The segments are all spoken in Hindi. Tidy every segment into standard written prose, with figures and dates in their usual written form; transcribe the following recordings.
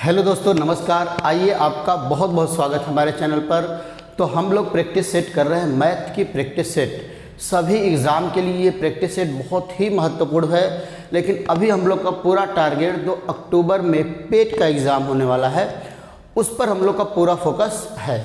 हेलो दोस्तों, नमस्कार। आइए, आपका बहुत बहुत स्वागत हमारे चैनल पर। तो हम लोग प्रैक्टिस सेट कर रहे हैं, मैथ की प्रैक्टिस सेट। सभी एग्ज़ाम के लिए ये प्रैक्टिस सेट बहुत ही महत्वपूर्ण है। लेकिन अभी हम लोग का पूरा टारगेट 2 अक्टूबर में पेट का एग्ज़ाम होने वाला है, उस पर हम लोग का पूरा फोकस है।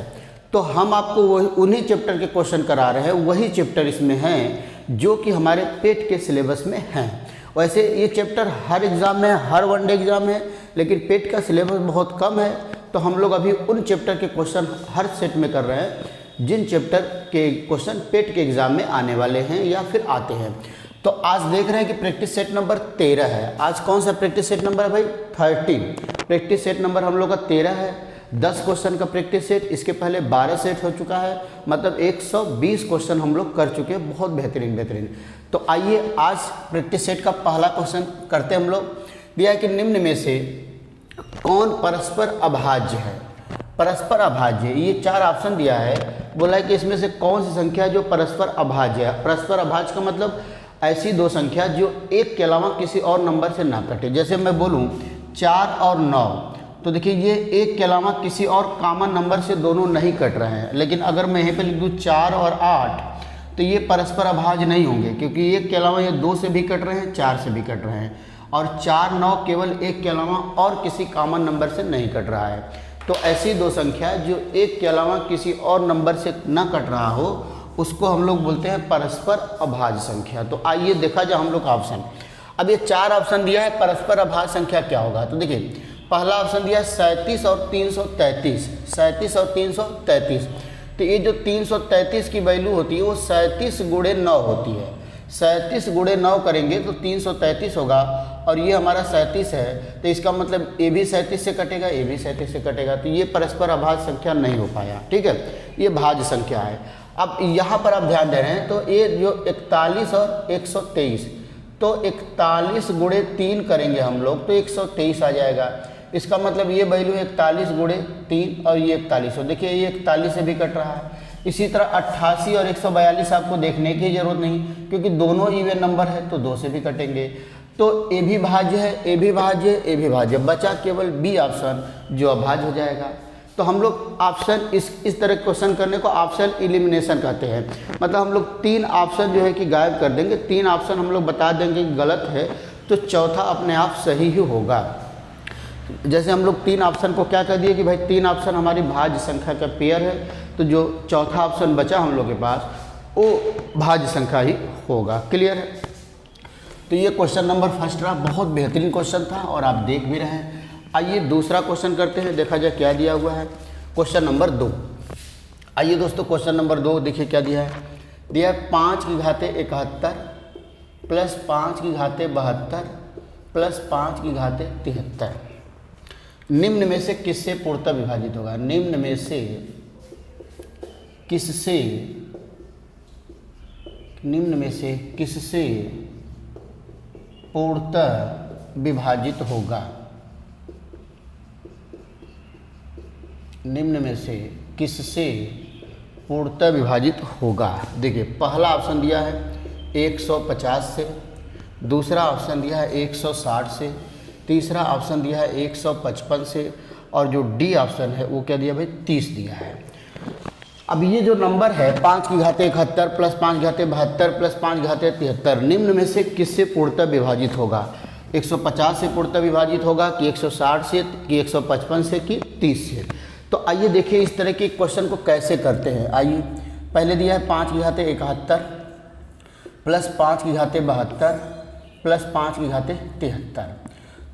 तो हम आपको वही उन्हीं चैप्टर के क्वेश्चन करा रहे हैं, वही चैप्टर इसमें हैं जो कि हमारे पेट के सिलेबस में हैं। वैसे ये चैप्टर हर एग्ज़ाम में, हर वनडे एग्ज़ाम है, लेकिन पेट का सिलेबस बहुत कम है। तो हम लोग अभी उन चैप्टर के क्वेश्चन हर सेट में कर रहे हैं जिन चैप्टर के क्वेश्चन पेट के एग्ज़ाम में आने वाले हैं या फिर आते हैं। तो आज देख रहे हैं कि प्रैक्टिस सेट नंबर 13 है। आज कौन सा प्रैक्टिस सेट नंबर है भाई? 13। प्रैक्टिस सेट नंबर हम लोग का 13 है। 10 क्वेश्चन का प्रैक्टिस सेट, इसके पहले 12 सेट हो चुका है, मतलब 120 क्वेश्चन हम लोग कर चुके हैं। बहुत बेहतरीन। तो आइए आज प्रैक्टिस सेट का पहला क्वेश्चन करते हैं हम लोग। दिया है कि निम्न में से कौन परस्पर अभाज्य है? परस्पर अभाज्य, ये 4 ऑप्शन दिया है। बोला है कि इसमें से कौन सी संख्या जो परस्पर अभाज्य है। परस्पर अभाज्य का मतलब ऐसी दो संख्या जो एक के अलावा किसी और नंबर से ना कटे। जैसे मैं बोलूँ 4 और 9, तो देखिए ये एक के अलावा किसी और कॉमन नंबर से दोनों नहीं कट रहे हैं। लेकिन अगर मैं यहीं पे लिख दूँ 4 और 8, तो ये परस्पर अभाज्य नहीं होंगे, क्योंकि एक के अलावा ये 2 से भी कट रहे हैं, 4 से भी कट रहे हैं। और 4, 9 केवल एक के अलावा और किसी कॉमन नंबर से नहीं कट रहा है। तो ऐसी दो संख्या जो एक के अलावा किसी और नंबर से ना कट रहा हो, उसको हम लोग बोलते हैं परस्पर अभाज्य संख्या। तो आइए देखा जाए हम लोग का ऑप्शन। अब ये 4 ऑप्शन दिया है, परस्पर अभाज्य संख्या क्या होगा। तो देखिए पहला ऑप्शन दिया है 37 और 333। 37 और 333, तो ये जो 333 की वैल्यू होती है वो 37 गुणे 9 होती है। 37 गुणे 9 करेंगे तो 333 होगा, और ये हमारा 37 है, तो इसका मतलब ये भी 37 से कटेगा, ये भी 37 से कटेगा। तो ये परस्पर अभाज्य संख्या नहीं हो पाया, ठीक है, ये भाज्य संख्या है। अब यहाँ पर आप ध्यान दे रहे हैं, तो ये जो 41 और 123, तो 41 गुणे 3 करेंगे हम लोग तो 123 आ जाएगा। इसका मतलब ये वैल्यू 41 गुणे 3 और ये 41 हो। देखिए ये 41 से भी कट रहा है। इसी तरह 88 और 142 आपको देखने की जरूरत नहीं, क्योंकि दोनों इवन नंबर है, तो 2 से भी कटेंगे। तो ए भी भाज्य है, ए भी भाज्य है, ए भी भाज्य, बचा केवल बी ऑप्शन जो अभाज्य हो जाएगा। तो हम लोग ऑप्शन इस तरह क्वेश्चन करने को ऑप्शन एलिमिनेशन कहते हैं। मतलब हम लोग 3 ऑप्शन जो है कि गायब कर देंगे। 3 ऑप्शन हम लोग बता देंगे कि गलत है, तो चौथा अपने आप सही ही होगा। जैसे हम लोग 3 ऑप्शन को क्या कर दिए कि भाई 3 ऑप्शन हमारी भाज्य संख्या का पेयर है, तो जो चौथा ऑप्शन बचा हम लोग के पास वो भाज्य संख्या ही होगा। क्लियर है? तो ये क्वेश्चन नंबर फर्स्ट रहा, बहुत बेहतरीन क्वेश्चन था और आप देख भी रहे हैं। आइए दूसरा क्वेश्चन करते हैं, देखा जाए क्या दिया हुआ है। Question number 2। आइए दोस्तों क्वेश्चन नंबर 2 देखिए क्या दिया है। दिया है 5 की घाते 71 प्लस 5 की घाते 72 प्लस 5 की घाते 73 निम्न में से किससे पूर्णतः विभाजित होगा। निम्न में से किससे, निम्न में से किससे पूर्णतः विभाजित होगा। निम्न में से किससे पूर्णतः विभाजित होगा। देखिए पहला ऑप्शन दिया है 150 से, दूसरा ऑप्शन दिया है 160 से, तीसरा ऑप्शन दिया है 155 से, और जो डी ऑप्शन है वो क्या दिया भाई 30 दिया है। अब ये जो नंबर है 5 की घाते 71 प्लस 5 की घाते 72 प्लस 5 की घाते 73 निम्न में से किससे पूर्णतः विभाजित होगा। 150 से पूर्णतः विभाजित होगा कि 160 से, कि 155 से, कि 30 से। तो आइए देखिए इस तरह के क्वेश्चन को कैसे करते हैं। आइए पहले दिया है 5 की घाते 71 प्लस 5 की घाते 72 प्लस 5 की घाते 73।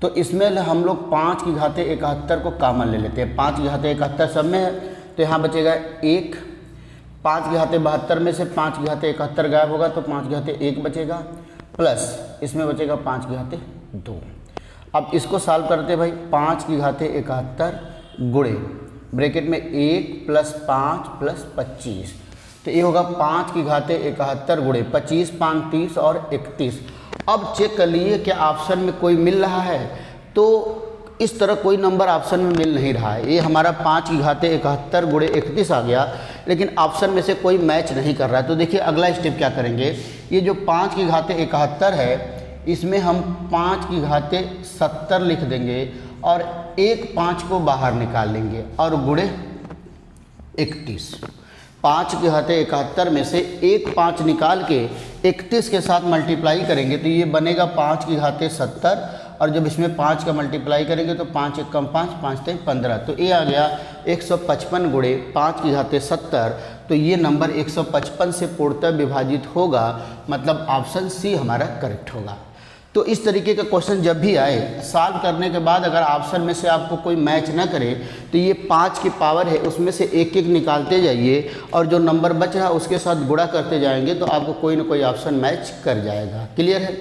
तो इसमें हम लोग 5 की घाते 71 को कॉमन ले लेते हैं। 5 की घाते 71 सब में है, तो यहाँ बचेगा 1। 5 की घाते 72 में से 5 की घाते 71 गायब होगा, तो 5 की घाते 1 बचेगा, प्लस इसमें बचेगा 5 की घाते 2। अब इसको सॉल्व करते हैं भाई। 5 की घाते 71 गुणे ब्रैकेट में 1 प्लस 5 प्लस 25, तो ये होगा 5 की घाते 71 गुणे 25, 5 30 और 31। अब चेक कर लीजिए क्या ऑप्शन में कोई मिल रहा है। तो इस तरह कोई नंबर ऑप्शन में मिल नहीं रहा है। ये हमारा 5 की घाते 71 गुणे 31 आ गया, लेकिन ऑप्शन में से कोई मैच नहीं कर रहा है। तो देखिए अगला स्टेप क्या करेंगे। ये जो 5 की घाते 71 है, इसमें हम 5 की घाते 70 लिख देंगे और 1 5 को बाहर निकाल लेंगे और गुणे 31। 5 के हाथे 71 में से 1 5 निकाल के 31 के साथ मल्टीप्लाई करेंगे तो ये बनेगा 5 की घाते 70, और जब इसमें 5 का मल्टीप्लाई करेंगे तो 5 1 कम 5, 5 3 15, तो ये आ गया 155 गुणे 5 की घाते 70। तो ये नंबर 155 से पूर्णतः विभाजित होगा, मतलब ऑप्शन सी हमारा करेक्ट होगा। तो इस तरीके का क्वेश्चन जब भी आए, सॉल्व करने के बाद अगर ऑप्शन में से आपको कोई मैच ना करे तो ये 5 की पावर है उसमें से एक एक निकालते जाइए और जो नंबर बच रहा उसके साथ गुणा करते जाएंगे तो आपको कोई ना कोई ऑप्शन मैच कर जाएगा। क्लियर है?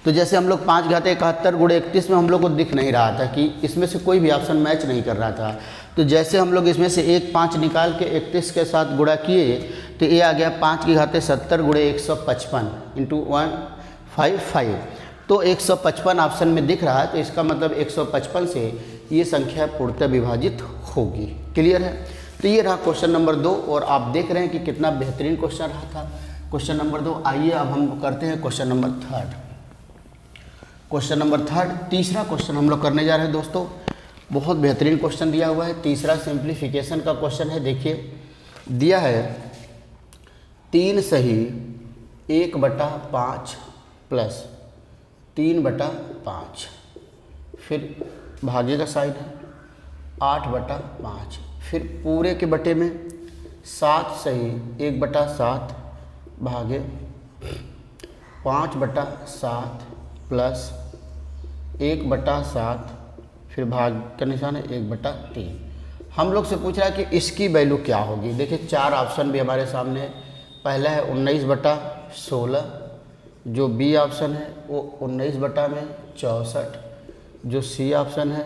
तो जैसे हम लोग 5 घाते 71 गुणे 31 में हम लोग को दिख नहीं रहा था कि इसमें से कोई भी ऑप्शन मैच नहीं कर रहा था, तो जैसे हम लोग इसमें से 1 5 निकाल के 31 के साथ गुणा किए तो ये आ गया 5 की घाते 70 गुणे 155 इंटू 155। तो 155 ऑप्शन में दिख रहा है, तो इसका मतलब 155 से ये संख्या पूर्णतः विभाजित होगी। क्लियर है? तो ये रहा क्वेश्चन नंबर 2, और आप देख रहे हैं कि कितना बेहतरीन क्वेश्चन रहा था क्वेश्चन नंबर 2। आइए अब हम करते हैं क्वेश्चन नंबर 3। क्वेश्चन नंबर 3, तीसरा क्वेश्चन हम लोग करने जा रहे हैं दोस्तों। बहुत बेहतरीन क्वेश्चन दिया हुआ है, तीसरा सिंप्लीफिकेशन का क्वेश्चन है। देखिए दिया है 3 सही 1/5 प्लस 3/5, फिर भागे का साइड है 8/5, फिर पूरे के बटे में 7 सही 1/7 भागे 5/7 प्लस 1/7, फिर भाग का निशान है 1/3। हम लोग से पूछ रहा है कि इसकी वैल्यू क्या होगी। देखिए 4 ऑप्शन भी हमारे सामने है। पहला है 19/16, जो बी ऑप्शन है वो 19/64, जो सी ऑप्शन है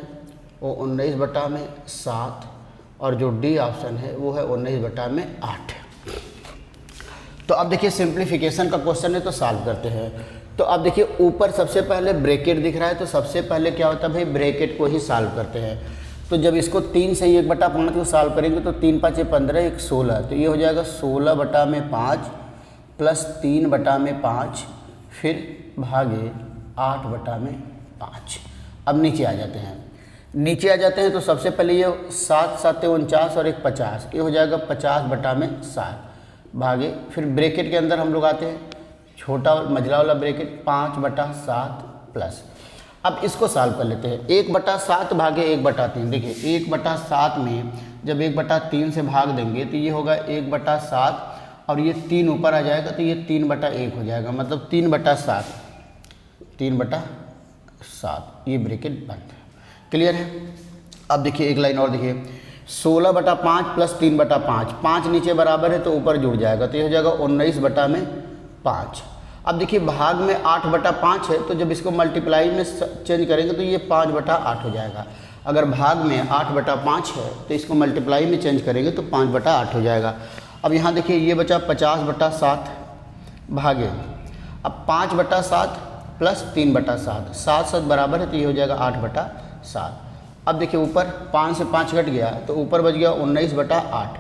वो 19/7, और जो डी ऑप्शन है वो है 19/8। तो अब देखिए सिंप्लीफिकेशन का क्वेश्चन है तो सॉल्व करते हैं। तो अब देखिए ऊपर सबसे पहले ब्रैकेट दिख रहा है, तो सबसे पहले क्या होता है भाई, ब्रैकेट को ही सॉल्व करते हैं। तो जब इसको 3 से 1/5 को सॉल्व करेंगे तो 3 5 15 1 16, तो ये हो जाएगा 16/5 प्लस 3/5, फिर भागे 8/5। अब नीचे आ जाते हैं। नीचे आ जाते हैं तो सबसे पहले ये 7 7 49 और 1 50, ये हो जाएगा 50/7 भागे, फिर ब्रैकेट के अंदर हम लोग आते हैं छोटा मझला वाला ब्रैकेट 5/7 प्लस। अब इसको सॉल्व कर लेते हैं। 1/7 भागे 1/3, देखिए 1/7 में जब 1/3 से भाग देंगे तो ये होगा 1/7, और ये 3 ऊपर आ जाएगा तो ये 3/1 हो जाएगा, मतलब 3/7 ये ब्रैकेट बंद है। क्लियर है? अब देखिए एक लाइन और देखिए 16/5 प्लस 3/5, 5 नीचे बराबर है तो ऊपर जुड़ जाएगा, तो ये हो जाएगा 19/5। अब देखिए भाग में 8/5 है, तो जब इसको मल्टीप्लाई में चेंज करेंगे तो ये 5/8 हो जाएगा। अगर भाग में 8/5 है तो इसको मल्टीप्लाई में चेंज करेंगे तो 5/8 हो जाएगा। अब यहाँ देखिए ये बचा 50/7 भागे, अब 5/7 प्लस 3/7, 7 7 बराबर है तो ये हो जाएगा 8/7। अब देखिए ऊपर 5 से 5 घट गया तो ऊपर बच गया 19/8।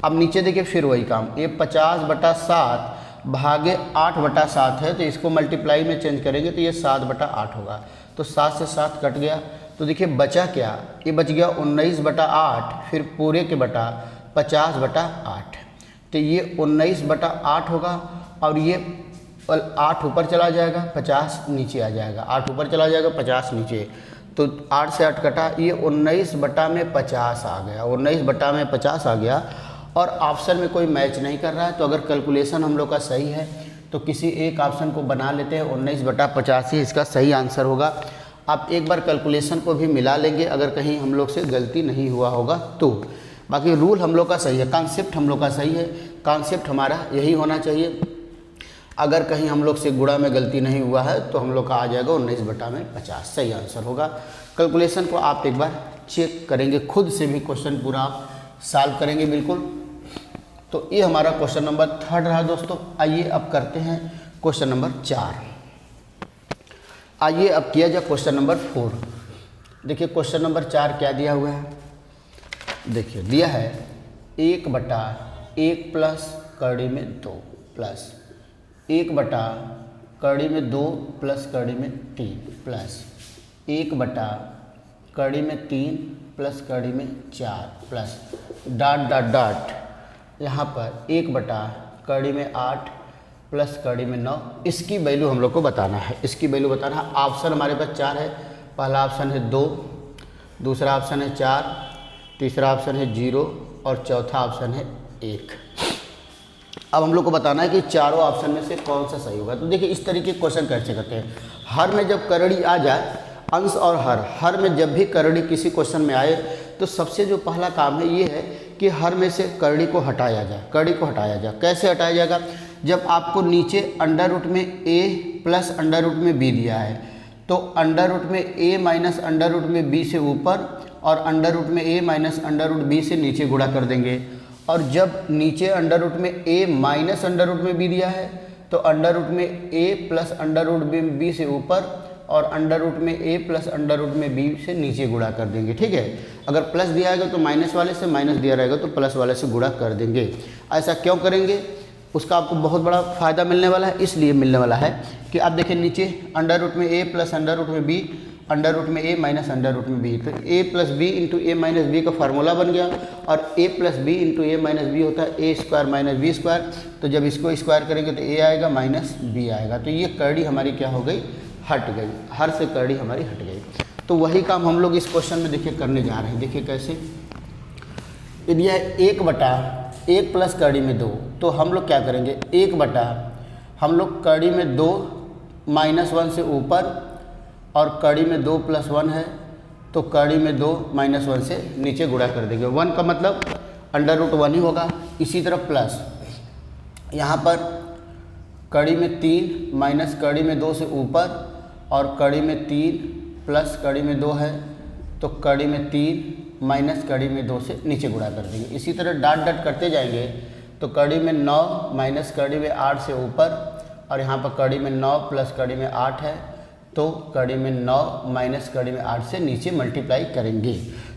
अब नीचे देखिए फिर वही काम, ये 50/7 भागे 8/7 है, तो इसको मल्टीप्लाई में चेंज करेंगे तो ये 7/8 होगा, तो 7 से 7 कट गया। तो देखिए बचा क्या, ये बच गया 19/8, फिर पूरे के बटा 50/8, तो ये 19/8 होगा, और ये 8 ऊपर चला जाएगा 50 नीचे आ जाएगा, 8 ऊपर चला जाएगा 50 नीचे, तो 8 से 8 कटा, ये 19/50 आ गया, 19/50 आ गया। और ऑप्शन में कोई मैच नहीं कर रहा है, तो अगर कैलकुलेशन हम लोग का सही है तो किसी एक ऑप्शन को बना लेते हैं, 19/50 ही इसका सही आंसर होगा। आप एक बार कैलकुलेशन को भी मिला लेंगे अगर कहीं हम लोग से गलती नहीं हुआ होगा तो। बाकी रूल हम लोग का सही है, कॉन्सेप्ट हम लोग का सही है, कॉन्सेप्ट हमारा यही होना चाहिए। अगर कहीं हम लोग से गुणा में गलती नहीं हुआ है तो हम लोग का आ जाएगा 19/50 सही आंसर होगा। कैलकुलेशन को आप एक बार चेक करेंगे, खुद से भी क्वेश्चन पूरा आप सॉल्व करेंगे बिल्कुल। तो ये हमारा क्वेश्चन नंबर 3 रहा दोस्तों। आइए अब करते हैं क्वेश्चन नंबर 4। आइए अब किया जाए क्वेश्चन नंबर 4। देखिए क्वेश्चन नंबर 4 क्या दिया हुआ है, देखिए दिया है 1/1 प्लस कड़ी में 2 प्लस 1/2 प्लस कड़ी में 3 प्लस 1/2 कड़ी में 3 प्लस कड़ी में 4 प्लस डॉट डॉट डॉट यहाँ पर 1 बटा कड़ी में 8 प्लस कड़ी में 9। इसकी वैल्यू हम लोग को बताना है, इसकी वैल्यू बताना है। ऑप्शन हमारे पास 4 है। पहला ऑप्शन है 2, दूसरा ऑप्शन है 4, तीसरा ऑप्शन है 0 और चौथा ऑप्शन है 1। अब हम लोग को बताना है कि चारों ऑप्शन में से कौन सा सही होगा। तो देखिए इस तरीके के क्वेश्चन कैसे करते हैं। हर में जब करड़ी आ जाए, अंश और हर में जब भी करड़ी किसी क्वेश्चन में आए तो सबसे जो पहला काम है ये है कि हर में से करड़ी को हटाया जाए। करड़ी को हटाया जाए, कैसे हटाया जाएगा? जब आपको नीचे अंडर रूट में a प्लस अंडर रूट में b दिया है तो अंडर रूट में a माइनस अंडर रूट में b से ऊपर और अंडर रूट में a minus under root b से नीचे गुणा कर देंगे। और जब नीचे अंडर रूट में a माइनस अंडर रूट में b दिया है तो अंडर रूट में a प्लस अंडर रूट में b से ऊपर और अंडर रूट में a प्लस अंडर रूट में b से नीचे गुणा कर देंगे। ठीक है, अगर प्लस दिया रहेगा तो माइनस वाले से, माइनस दिया रहेगा तो प्लस वाले से गुणा कर देंगे। ऐसा क्यों करेंगे? उसका आपको बहुत बड़ा फ़ायदा मिलने वाला है। इसलिए मिलने वाला है कि आप देखिए नीचे अंडर रूट में a प्लस अंडर रूट में b, अंडर रूट में a माइनस अंडर रूट में b, तो a plus B into A minus B का फार्मूला बन गया। और a plus B into A minus B होता है a square minus B square. तो जब इसको स्क्वायर करेंगे तो a आएगा माइनस b आएगा। तो ये करड़ी हमारी क्या हो गई? हट गई। हर से करड़ी हमारी हट गई। तो वही काम हम लोग इस क्वेश्चन में देखिए करने जा रहे हैं। देखिए कैसे, यदि यह 1 बटा 1 प्लस कड़ी में 2 तो हम लोग क्या करेंगे? 1 बटा हम लोग कड़ी में 2 माइनस 1 से ऊपर और कड़ी में 2 प्लस 1 है तो कड़ी में 2 माइनस 1 से नीचे गुणा कर देंगे। 1 का मतलब अंडर रूट 1 ही होगा। इसी तरह प्लस यहाँ पर कड़ी में 3 माइनस कड़ी में 2 से ऊपर और कड़ी में 3 प्लस कड़ी में 2 है तो कड़ी में 3 माइनस कड़ी में 2 से नीचे गुणा कर देंगे। इसी तरह डॉट डॉट करते जाएंगे तो कड़ी में 9 माइनस कड़ी में 8 से ऊपर और यहाँ पर कड़ी में 9 प्लस कड़ी में 8 है तो कड़ी में 9 माइनस कड़ी में 8 से नीचे मल्टीप्लाई करेंगे।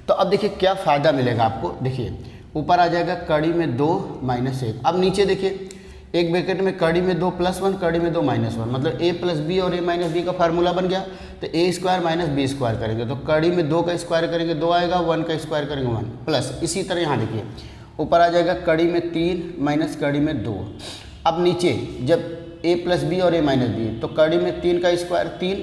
तो अब देखिए क्या फ़ायदा मिलेगा आपको। देखिए ऊपर आ जाएगा कड़ी में 2 माइनस 1। अब नीचे देखिए एक ब्रैकेट में कड़ी में 2 प्लस 1 कड़ी में 2 माइनस 1, मतलब a प्लस बी और a माइनस बी का फार्मूला बन गया। तो a square minus B square करेंगे तो कड़ी में 2 का स्क्वायर करेंगे 2 आएगा, 1 का स्क्वायर करेंगे 1 प्लस। इसी तरह यहाँ देखिए ऊपर आ जाएगा कड़ी में 3 माइनस कड़ी में 2। अब नीचे जब a प्लस बी और a माइनस बी तो कड़ी में 3 का स्क्वायर 3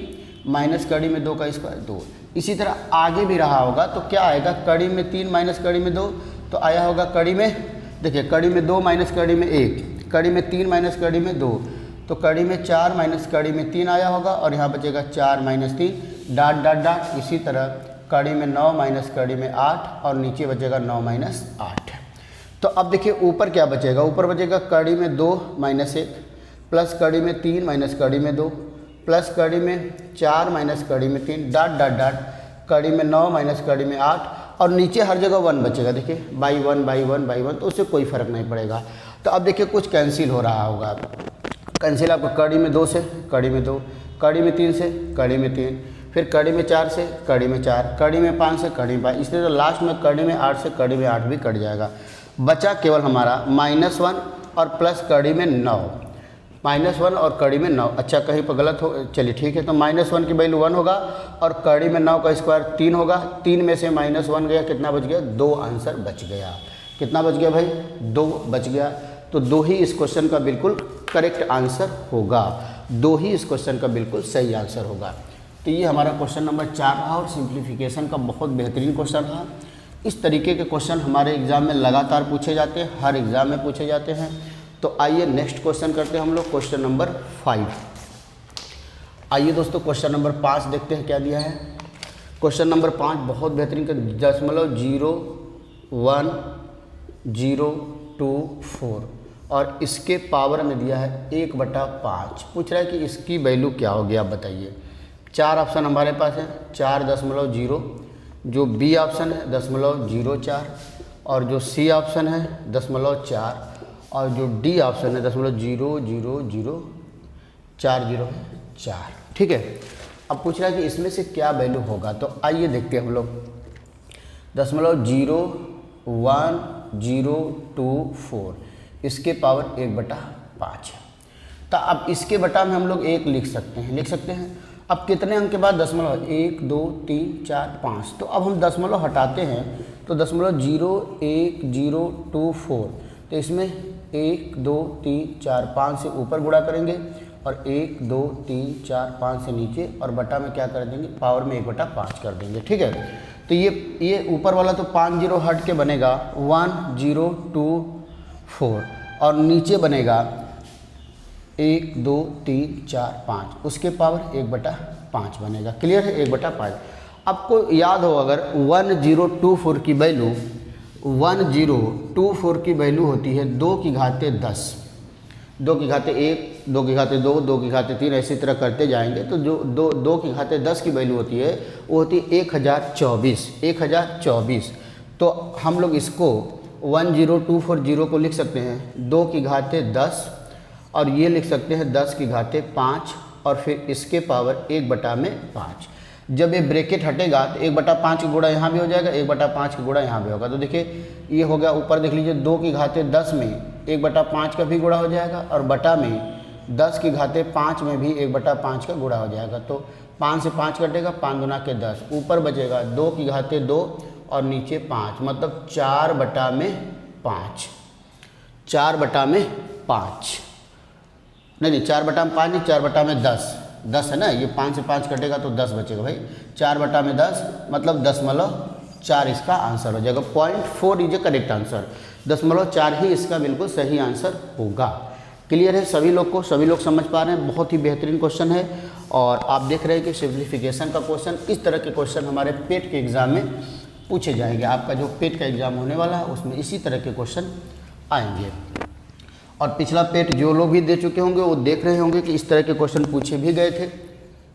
माइनस कड़ी में 2 का स्क्वायर 2। इसी तरह आगे भी रहा होगा तो क्या आएगा? कड़ी में 3 माइनस कड़ी में 2 तो आया होगा कड़ी में, देखिए कड़ी में 2 माइनस कड़ी में 1, कड़ी में 3 माइनस कड़ी में 2 तो कड़ी में 4 माइनस कड़ी में 3 आया होगा और यहाँ बचेगा 4 माइनस 3 डॉट डॉट डॉट। इसी तरह कड़ी में 9 माइनस कड़ी में 8 और नीचे बचेगा 9 माइनस 8। तो अब देखिए ऊपर क्या बचेगा? ऊपर बचेगा कड़ी में 2 माइनस 1 प्लस कड़ी में 3 माइनस कड़ी में 2 प्लस कड़ी में 4 माइनस कड़ी में 3 डॉट डॉट डॉट कड़ी में 9 माइनस कड़ी में 8 और नीचे हर जगह 1 बचेगा। देखिए बाई 1 बाई 1 बाई 1 तो उससे कोई फ़र्क नहीं पड़ेगा। तो अब देखिए कुछ कैंसिल हो रहा होगा। कैंसिल आपको कड़ी में 2 से कड़ी में 2, कड़ी में 3 से कड़ी में 3, फिर कड़ी में 4 से कड़ी में 4, कड़ी में 5 से कड़ी में 5। इसलिए तो लास्ट में कड़ी में 8 से कड़ी में 8 भी कट जाएगा। बचा केवल हमारा -1 और प्लस कड़ी में 9। -1 और कड़ी में 9, अच्छा कहीं पर गलत हो, चलिए ठीक है। तो -1 की वैल्यू 1 होगा और कड़ी में 9 का स्क्वायर 3 होगा। 3 में से -1 गया, कितना बच गया? 2 आंसर बच गया। कितना बच गया भाई? 2 बच गया। तो 2 ही इस क्वेश्चन का बिल्कुल करेक्ट आंसर होगा। 2 ही इस क्वेश्चन का बिल्कुल सही आंसर होगा। तो ये हमारा क्वेश्चन नंबर 4 रहा और सिंप्लीफिकेशन का बहुत बेहतरीन क्वेश्चन रहा। इस तरीके के क्वेश्चन हमारे एग्ज़ाम में लगातार पूछे जाते हैं, हर एग्ज़ाम में पूछे जाते हैं। तो आइए नेक्स्ट क्वेश्चन करते हैं हम लोग, क्वेश्चन नंबर 5। आइए दोस्तों क्वेश्चन नंबर 5 देखते हैं क्या दिया है। क्वेश्चन नंबर 5 बहुत बेहतरीन का 0.1024 और इसके पावर में दिया है 1/5। पूछ रहा है कि इसकी वैल्यू क्या होगी, आप बताइए। 4 ऑप्शन हमारे पास है, 4.0, जो बी ऑप्शन है 0.04 और जो सी ऑप्शन है 0.4 और जो डी ऑप्शन है 0.0004004। ठीक है। अब पूछ रहा है कि इसमें से क्या वैल्यू होगा, तो आइए देखते हैं हम लोग। 0.01024 इसके पावर 1/5 है। तो अब इसके बटा में हम लोग 1 लिख सकते हैं, अब कितने अंक के बाद दशमलव, 1 2 3 4 5, तो अब हम दशमलव हटाते हैं तो दशमलव 0 1 0 2 4, तो इसमें 1 2 3 4 5 से ऊपर गुणा करेंगे और 1 2 3 4 5 से नीचे, और बटा में क्या कर देंगे, पावर में 1/5 कर देंगे। ठीक है, तो ये ऊपर वाला तो 5 0 हट के बनेगा 1 0 2 4, और नीचे बनेगा 1 2 3 4 5, उसके पावर 1/5 बनेगा। क्लियर है, 1/5। आपको याद हो अगर 1024 की वैल्यू 1024 की वैल्यू होती है 2 की घाते 10, 2 की घाते 1, 2 की घाते 2, 2 की घाते 3, ऐसी तरह करते जाएंगे तो जो 2 की घाते 10 की वैल्यू होती है वो होती है 1024। तो हम लोग इसको 10240 को लिख सकते हैं 2 की घाते 10, और ये लिख सकते हैं 10 की घाते 5, और फिर इसके पावर 1/5। जब ये ब्रैकेट हटेगा तो 1/5 का गुणा यहाँ भी हो जाएगा, 1/5 का गुणा यहाँ भी होगा। तो देखिए ये हो गया, ऊपर देख लीजिए 2 की घाते 10 में 1/5 का भी गुणा हो जाएगा, और बटा में 10 की घाते 5 में भी 1/5 का गुणा हो जाएगा। तो 5 से 5 कटेगा, 5 गुना के 10, ऊपर बचेगा 2 की घाते 2 और नीचे 5, मतलब 4/5, 4/5 नहीं 4/5 नहीं, 4/10, 10 है ना, ये 5 से 5 कटेगा तो 10 बचेगा भाई, 4/10 मतलब 0.4 इसका आंसर हो जाएगा। 0.4 इज ए करेक्ट आंसर, 0.4 ही इसका बिल्कुल सही आंसर होगा। क्लियर है सभी लोग को, सभी लोग समझ पा रहे हैं, बहुत ही बेहतरीन क्वेश्चन है। और आप देख रहे हैं कि सिंप्लीफिकेशन का क्वेश्चन, इस तरह के क्वेश्चन हमारे पेट के एग्ज़ाम में पूछे जाएंगे। आपका जो पेट का एग्ज़ाम होने वाला है उसमें इसी तरह के क्वेश्चन आएंगे। और पिछला पेट जो लोग भी दे चुके होंगे वो देख रहे होंगे कि इस तरह के क्वेश्चन पूछे भी गए थे।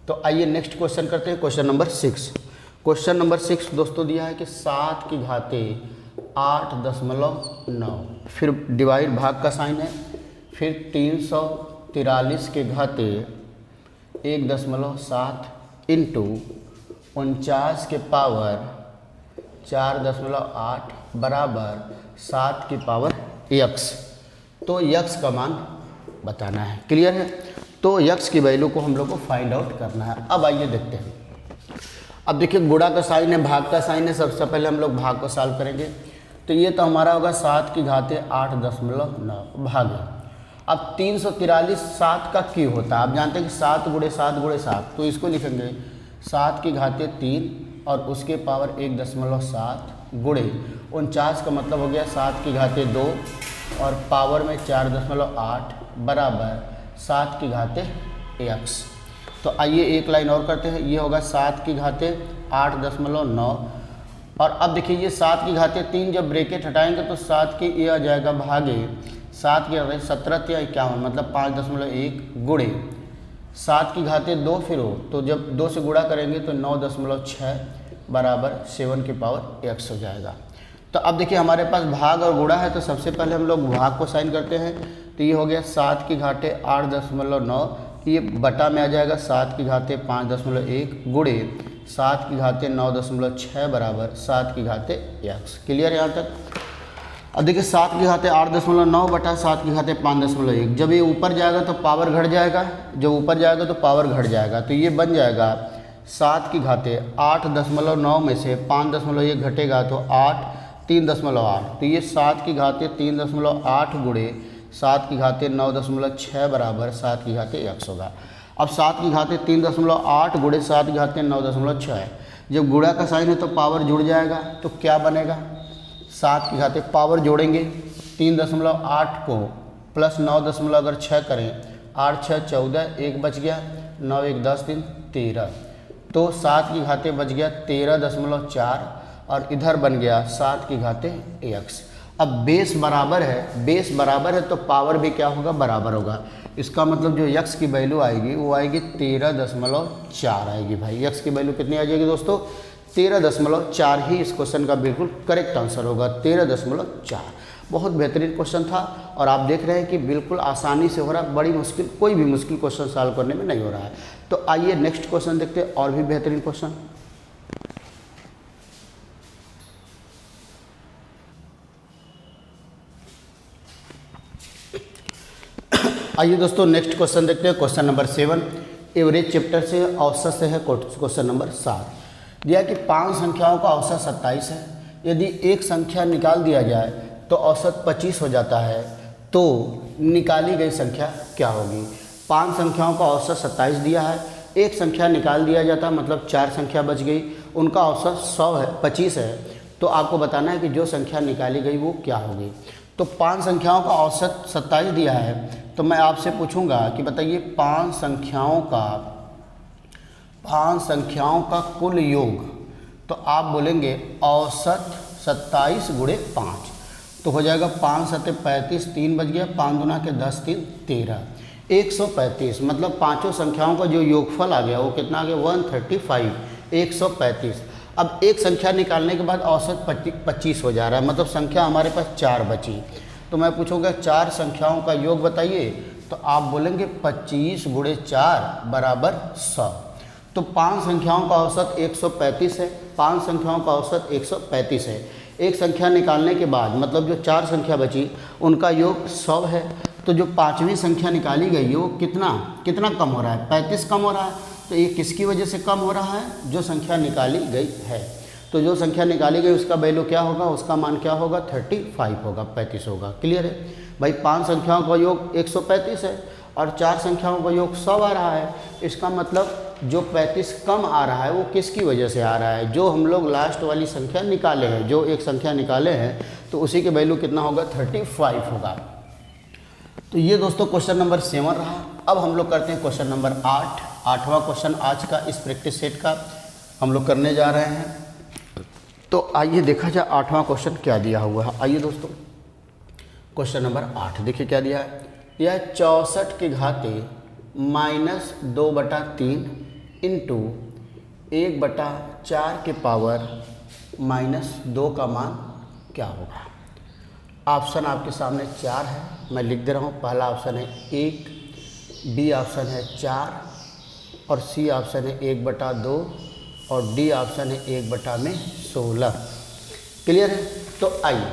तो आइए नेक्स्ट क्वेश्चन करते हैं, क्वेश्चन नंबर 6। क्वेश्चन नंबर 6 दोस्तों दिया है कि 7 की घाते 8.9, फिर डिवाइड भाग का साइन है, फिर 343 के घाते 1.7 इंटू 49 के पावर 4.8 बराबर 7 की पावर x। तो यक्स का मान बताना है। क्लियर है, तो यक्स की वैल्यू को हम लोग को फाइंड आउट करना है। अब आइए देखते हैं। अब देखिए गुणा का साइन है, भाग का साइन है, सबसे पहले हम लोग भाग को सॉल्व करेंगे। तो ये तो हमारा होगा 7 की घाते 8.9 भाग है। अब 343 7 का क्यों होता है, आप जानते हैं कि 7 गुणे 7 गुणे 7, तो इसको लिखेंगे 7 की घाते 3 और उसके पावर 1.7 गुणे 49 का मतलब हो गया 7 की घाते 2 और पावर में 4.8 बराबर 7 की घाते x। तो आइए एक लाइन और करते हैं, ये होगा 7 की घाते 8.9, और अब देखिए ये 7 की घाते 3 जब ब्रैकेट हटाएंगे तो 7 के ये आ जाएगा भागे 7 के 17 या 51 मतलब 5.1 गुणे 7 की घाते 2 फिर हो, तो जब 2 से गुणा करेंगे तो 9.6 बराबर 7 की पावर x हो जाएगा। तो अब देखिए हमारे पास भाग और गुणा है, तो सबसे पहले हम लोग भाग को साइन करते हैं। तो ये हो गया 7 की घाटे 8.9, ये बटा में आ जाएगा 7 की घाते 5.1 गुणे 7 की घाते 9.6 बराबर 7 की घाते x। क्लियर है यहाँ तक। अब देखिए 7 की घाते 8.9 बटा 7 की घाते 5.1, जब ये ऊपर जाएगा तो पावर घट जाएगा, जब ऊपर जाएगा तो पावर घट जाएगा, तो ये बन जाएगा 7 की घाते 8.9 में से 5.1 घटेगा तो 8 3.8, तो ये 7 की घाते 3.8 गुणे 7 की घाते 9.6 बराबर 7 की घाते x होगा। अब 7 की घाते 3.8 गुणे 7 की घाते 9.6, जब गुणा का साइन है तो पावर जुड़ जाएगा, तो क्या बनेगा 7 की घाते पावर जोड़ेंगे 3.8 को प्लस 9.6 करें, 8 6 14, 1 बच गया, 9 1 10 3 13, तो 7 की घाते बच गया 13.4 और इधर बन गया 7 की घाते x। अब बेस बराबर है, बेस बराबर है तो पावर भी क्या होगा, बराबर होगा। इसका मतलब जो x की वैल्यू आएगी वो आएगी 13.4 आएगी भाई। x की वैल्यू कितनी आ जाएगी दोस्तों, 13.4 ही इस क्वेश्चन का बिल्कुल करेक्ट आंसर होगा, 13.4। बहुत बेहतरीन क्वेश्चन था और आप देख रहे हैं कि बिल्कुल आसानी से हो रहा है, बड़ी मुश्किल कोई भी मुश्किल क्वेश्चन सॉल्व करने में नहीं हो रहा है। तो आइए नेक्स्ट क्वेश्चन देखते हैं, और भी बेहतरीन क्वेश्चन। आइए दोस्तों नेक्स्ट क्वेश्चन देखते हैं, क्वेश्चन नंबर 7। एवरेज चैप्टर से औसत से है क्वेश्चन नंबर 7। दिया कि 5 संख्याओं का औसत 27 है। यदि एक संख्या निकाल दिया जाए तो औसत 25 हो जाता है, तो निकाली गई संख्या क्या होगी। 5 संख्याओं का औसत 27 दिया है, एक संख्या निकाल दिया जाता मतलब 4 संख्या बच गई, उनका औसत 100 है 25 है, तो आपको बताना है कि जो संख्या निकाली गई वो क्या होगी। तो 5 संख्याओं का औसत 27 दिया है, तो मैं आपसे पूछूंगा कि बताइए 5 संख्याओं का कुल योग। तो आप बोलेंगे औसत 27 गुणे 5, तो हो जाएगा 5 सत्ते 35, 3 बच गया, 5 दूना के 10 3 13, 135। मतलब पांचों संख्याओं का जो योगफल आ गया वो कितना आ गया 135, 135। अब एक संख्या निकालने के बाद औसत 25 हो जा रहा है, मतलब संख्या हमारे पास 4 बची। तो मैं पूछूंगा 4 संख्याओं का योग बताइए, तो आप बोलेंगे 25 गुणे 4 बराबर 100। तो 5 संख्याओं का औसत 135 है, 5 संख्याओं का औसत 135 है। एक संख्या निकालने के बाद मतलब जो 4 संख्या बची उनका योग 100 है। तो जो 5वीं संख्या निकाली गई है वो कितना कम हो रहा है, 35 कम हो रहा है। तो ये किसकी वजह से कम हो रहा है, जो संख्या निकाली गई है। तो जो संख्या निकाली गई उसका वैल्यू क्या होगा, उसका मान क्या होगा 35 होगा, 35 होगा। क्लियर है भाई। 5 संख्याओं का योग 135 है और 4 संख्याओं का योग 100 आ रहा है। इसका मतलब जो 35 कम आ रहा है वो किसकी वजह से आ रहा है, जो हम लोग लास्ट वाली संख्या निकाले हैं, जो एक संख्या निकाले हैं तो उसी के वैल्यू कितना होगा 35 होगा। तो ये दोस्तों क्वेश्चन नंबर 7 रहा। अब हम लोग करते हैं क्वेश्चन नंबर 8। 8वां क्वेश्चन आज का इस प्रैक्टिस सेट का हम लोग करने जा रहे हैं। तो आइए देखा जाए 8वां क्वेश्चन क्या दिया हुआ है। आइए दोस्तों क्वेश्चन नंबर 8 देखिए क्या दिया है। यह 64 के घाते -2/3 इंटू 1/4 के पावर -2 का मान क्या होगा। ऑप्शन आपके सामने 4 है, मैं लिख दे रहा हूँ। पहला ऑप्शन है 1, बी ऑप्शन है 4 और सी ऑप्शन है 1/2 और डी ऑप्शन है 1/16। क्लियर है। तो आइए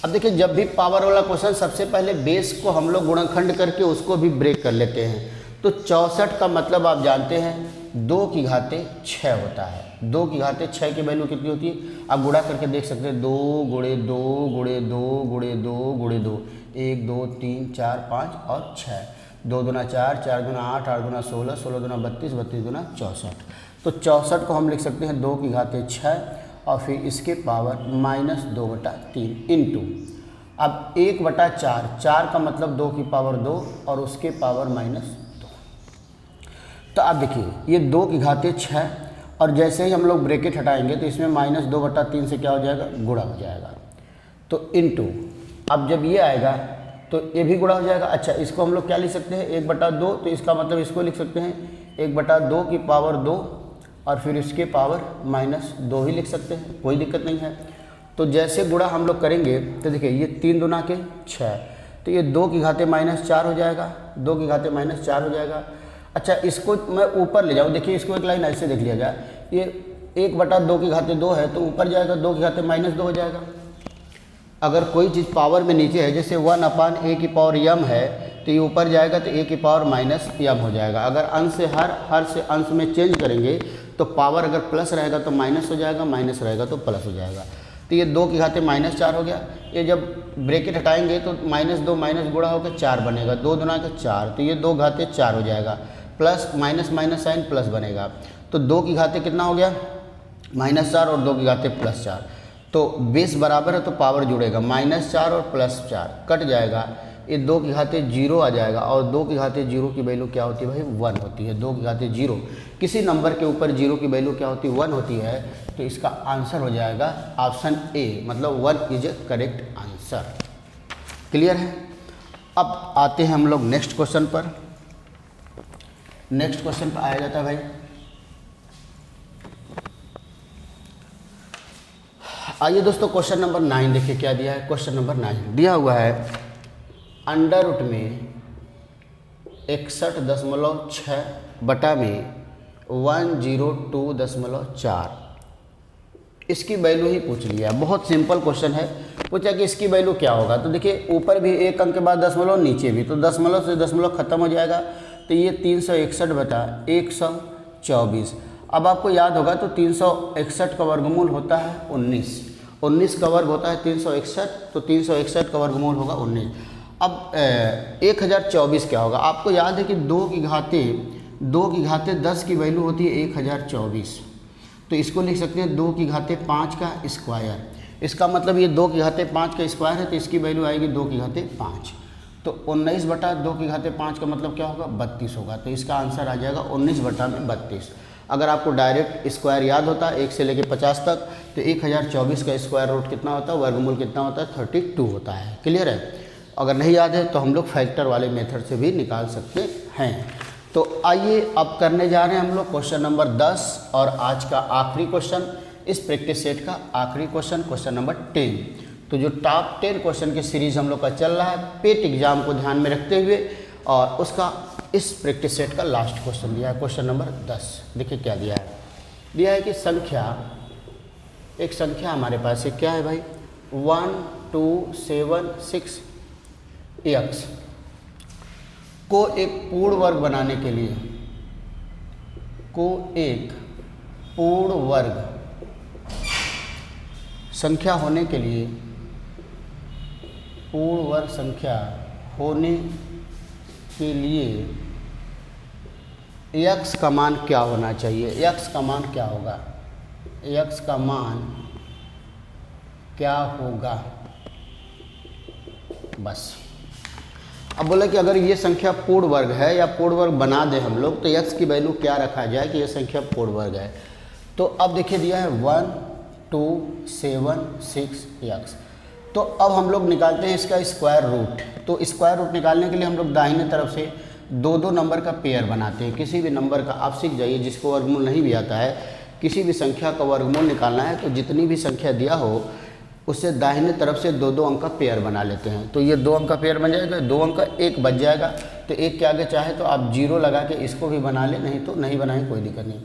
अब देखिए, जब भी पावर वाला क्वेश्चन सबसे पहले बेस को हम लोग गुणनखंड करके उसको भी ब्रेक कर लेते हैं। तो 64 का मतलब आप जानते हैं 2 की घाते 6 होता है। 2 की घाते 6 की वैल्यू कितनी होती है, आप गुणा करके देख सकते हैं। 2 गुणे 2 गुणे 2 गुणे 2 गुणे 2, 1 2 3 4 5 और 6, 2 दूना 4, 4 दूना 8, 8 दूना 16, 16 दूना 32, 32 दूना 64। तो 64 को हम लिख सकते हैं 2 की घाते 6 और फिर इसके पावर -2/3 इंटू। अब 1/4, 4 का मतलब 2 की पावर 2 और उसके पावर -2। तो आप देखिए ये 2 की घाते 6 और जैसे ही हम लोग ब्रैकेट हटाएंगे तो इसमें -2/3 से क्या हो जाएगा, गुणा हो जाएगा। तो इंटू, अब जब ये आएगा तो ये भी गुणा हो जाएगा। अच्छा, इसको हम लोग क्या लिख सकते हैं 1/2, तो इसका मतलब इसको लिख सकते हैं 1/2 की पावर 2 और फिर इसके पावर -2 ही लिख सकते हैं, कोई दिक्कत नहीं है। तो जैसे गुणा हम लोग करेंगे तो देखिए ये 3 दूना के 6, तो ये 2 की घाते -4 हो जाएगा, 2 की घाते -4 हो जाएगा। अच्छा, इसको मैं ऊपर ले जाऊँ, देखिए इसको एक लाइन ऐसे देख लिया जाए, ये 1/2 की घाते 2 है तो ऊपर जाएगा, 2 की घाते -2 हो जाएगा। अगर कोई चीज़ पावर में नीचे है, जैसे 1/a की पावर m है, तो ये ऊपर जाएगा तो a की पावर -m हो जाएगा। अगर अंश से हर से अंश में चेंज करेंगे तो पावर अगर प्लस रहेगा तो माइनस हो जाएगा, माइनस रहेगा तो प्लस हो जाएगा। तो ये 2 की घाते -4 हो गया। ये जब ब्रैकेट हटाएंगे तो -2 माइनस गुणा होकर 4 बनेगा, 2 दूना के 4, तो ये 2 घाते 4 हो जाएगा, plus minus minus sign plus बनेगा। तो 2 की घाते कितना हो गया -4 और 2 की घाते +4, तो बेस बराबर है तो पावर जुड़ेगा, -4 और +4 कट जाएगा, ये 2 की घाते 0 आ जाएगा। और 2 की घाते 0 की वैल्यू क्या होती है भाई 1 होती है। 2 की घाते 0, किसी नंबर के ऊपर 0 की वैल्यू क्या होती है 1 होती है। तो इसका आंसर हो जाएगा ऑप्शन ए, मतलब 1 is A correct answer. Clear है। अब आते हैं हम लोग नेक्स्ट क्वेश्चन पर। नेक्स्ट क्वेश्चन पर आया जाता है भाई, आइए दोस्तों क्वेश्चन नंबर 9 देखिए क्या दिया है। क्वेश्चन नंबर 9 दिया हुआ है अंडर रूट में 61.6 बटा में 102.4, इसकी वैल्यू ही पूछ लिया। बहुत सिंपल क्वेश्चन है। पूछा कि इसकी वैल्यू क्या होगा, तो देखिए ऊपर भी एक अंक के बाद दशमलव, नीचे भी, तो दशमलव से दशमलव खत्म हो जाएगा, तो ये 361 बटा 124। अब आपको याद होगा तो 361 का वर्गमूल होता है 19, 19 का वर्ग होता है 361, तो 361 का वर्गमूल होगा 19। अब 1024 क्या होगा? आपको याद है कि 2 की घाते 10 की वैल्यू होती है 1024, तो इसको लिख सकते हैं 2 की घाते 5 का स्क्वायर। इसका मतलब ये 2 की घाते 5 का स्क्वायर है, तो इसकी वैल्यू आएगी 2 की घाते 5। तो 19 बटा 2 की घाते 5 का मतलब क्या होगा? 32 होगा। तो इसका आंसर आ जाएगा 19 बटा में 32। अगर आपको डायरेक्ट स्क्वायर याद होता है 1 से लेकर 50 तक, तो 1024 का स्क्वायर रूट कितना होता है? वर्गमूल कितना होता है? 32 होता है। क्लियर है? अगर नहीं याद है तो हम लोग फैक्टर वाले मेथड से भी निकाल सकते हैं। तो आइए अब करने जा रहे हैं हम लोग क्वेश्चन नंबर 10 और आज का आखिरी क्वेश्चन, इस प्रैक्टिस सेट का आखिरी क्वेश्चन, क्वेश्चन नंबर 10। तो जो टॉप 10 क्वेश्चन की सीरीज हम लोग का चल रहा है पेट एग्जाम को ध्यान में रखते हुए, और उसका इस प्रैक्टिस सेट का लास्ट क्वेश्चन दिया है, क्वेश्चन नंबर 10। देखिए क्या दिया है। दिया है कि एक संख्या हमारे पास है, क्या है भाई? 1276 x को एक पूर्ण वर्ग बनाने के लिए, पूर्ण वर्ग संख्या होने के लिए, पूर्ण वर्ग संख्या होने के लिए x का मान क्या होना चाहिए? x का मान क्या होगा? x का मान क्या होगा? बस। अब बोला कि अगर ये संख्या पूर्ण वर्ग है या पूर्ण वर्ग बना दें हम लोग, तो x की वैल्यू क्या रखा जाए कि ये संख्या पूर्ण वर्ग है। तो अब देखिए दिया है 1276 x। तो अब हम लोग निकालते हैं इसका स्क्वायर रूट। तो स्क्वायर रूट निकालने के लिए हम लोग दाहिने तरफ से 2 नंबर का पेयर बनाते हैं। किसी भी नंबर का आप सीख जाइए, जिसको वर्गमूल नहीं भी आता है, किसी भी संख्या का वर्गमूल निकालना है तो जितनी भी संख्या दिया हो उससे दाहिने तरफ से 2 अंक का पेयर बना लेते हैं। तो ये 2 अंक का पेयर बन जाएगा, 2 अंक का 1 बच जाएगा। तो 1 के आगे चाहे तो आप 0 लगा के इसको भी बना लें, नहीं तो नहीं बनाएं, कोई दिक्कत नहीं।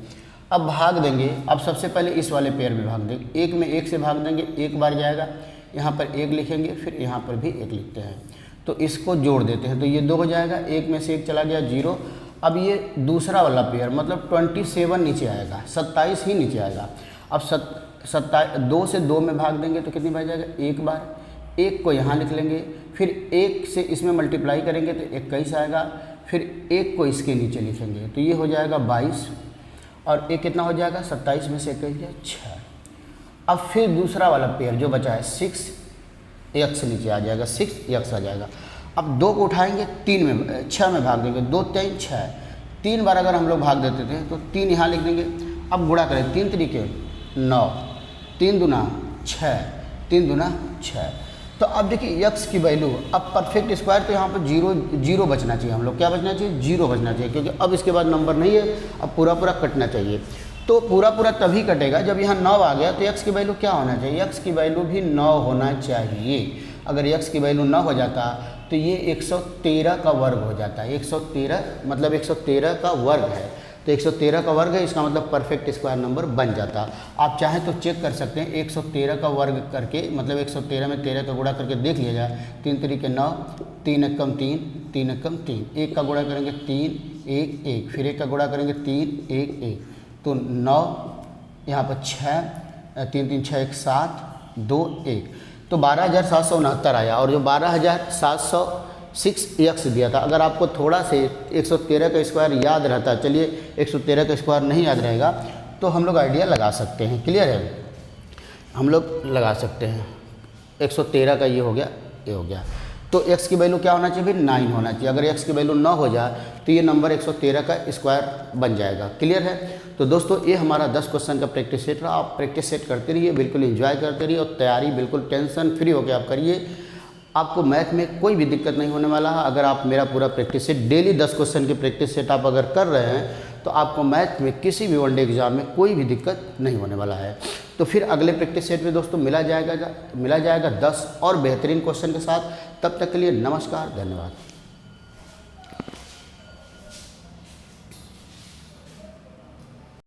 अब भाग देंगे। अब सबसे पहले इस वाले पेयर में भाग देंगे। 1 में 1 से भाग देंगे, 1 बार जाएगा, यहाँ पर 1 लिखेंगे, फिर यहाँ पर भी 1 लिखते हैं। तो इसको जोड़ देते हैं, तो ये 2 हो जाएगा, 1 में से 1 चला गया 0। अब ये दूसरा वाला पेयर मतलब 27 नीचे आएगा, 27 ही नीचे आएगा। अब 2 से 2 में भाग देंगे तो कितनी बार जाएगा? 1 बार। 1 को यहाँ लिख लेंगे, फिर 1 से इसमें मल्टीप्लाई करेंगे तो 21 आएगा, फिर 1 को इसके नीचे लिखेंगे तो ये हो जाएगा 22, और 1 कितना हो जाएगा? 27 में से 21 गया 6। अब फिर दूसरा वाला पेयर जो बचा है 6x नीचे आ जाएगा, 6x आ जाएगा। अब 2 को उठाएंगे, 6 में भाग देंगे, 2 3 6, 3 बार अगर हम लोग भाग देते थे तो 3 यहाँ लिख देंगे। अब गुणा करें, 3 तरीके 9, 3 दूना 6, 3 दूना 6। तो अब देखिए x की वैल्यू, अब परफेक्ट स्क्वायर तो यहाँ पर 0 बचना चाहिए। हम लोग क्या बचना चाहिए? 0 बचना चाहिए, क्योंकि अब इसके बाद नंबर नहीं है, अब पूरा कटना चाहिए। तो पूरा तभी कटेगा जब यहाँ 9 आ गया। तो x की वैल्यू क्या होना चाहिए? x की वैल्यू भी 9 होना चाहिए। अगर x की वैल्यू 9 हो जाता तो ये 113 का वर्ग हो जाता है। 113 मतलब 113 का वर्ग है, तो 113 का वर्ग है, इसका मतलब परफेक्ट स्क्वायर नंबर बन जाता। आप चाहें तो चेक कर सकते हैं, 113 का वर्ग करके मतलब 113 में 13 का गुणा करके देख लिया जाए। 3 तरीके 9, 3 एकम 3, 3 एकम 3, 1 का गुणा करेंगे 3 1 1, फिर 1 का गुणा करेंगे 3 1 1, तो 9 यहाँ पर 6, 3 3 6 1 7 2 1, तो 12,769 आया। और जो 12,706 x दिया था, अगर आपको थोड़ा से 113 का स्क्वायर याद रहता, चलिए 113 का स्क्वायर नहीं याद रहेगा तो हम लोग आइडिया लगा सकते हैं। क्लियर है? हम लोग लगा सकते हैं। 113 का ये हो गया, ये हो गया। तो x की वैल्यू क्या होना चाहिए? 9 होना चाहिए। अगर x की वैल्यू 9 हो जाए तो ये नंबर 113 का स्क्वायर बन जाएगा। क्लियर है? तो दोस्तों ये हमारा 10 क्वेश्चन का प्रैक्टिस सेट रहा। आप प्रैक्टिस सेट करते रहिए, बिल्कुल एंजॉय करते रहिए, और तैयारी बिल्कुल टेंशन फ्री होकर आप करिए। आपको मैथ में कोई भी दिक्कत नहीं होने वाला है। अगर आप मेरा पूरा प्रैक्टिस सेट डेली 10 क्वेश्चन की प्रैक्टिस सेट आप अगर कर रहे हैं तो आपको मैथ में किसी भी वनडे एग्जाम में कोई भी दिक्कत नहीं होने वाला है। तो फिर अगले प्रैक्टिस सेट में दोस्तों मिला जाएगा 10 और बेहतरीन क्वेश्चन के साथ। तब तक के लिए नमस्कार, धन्यवाद।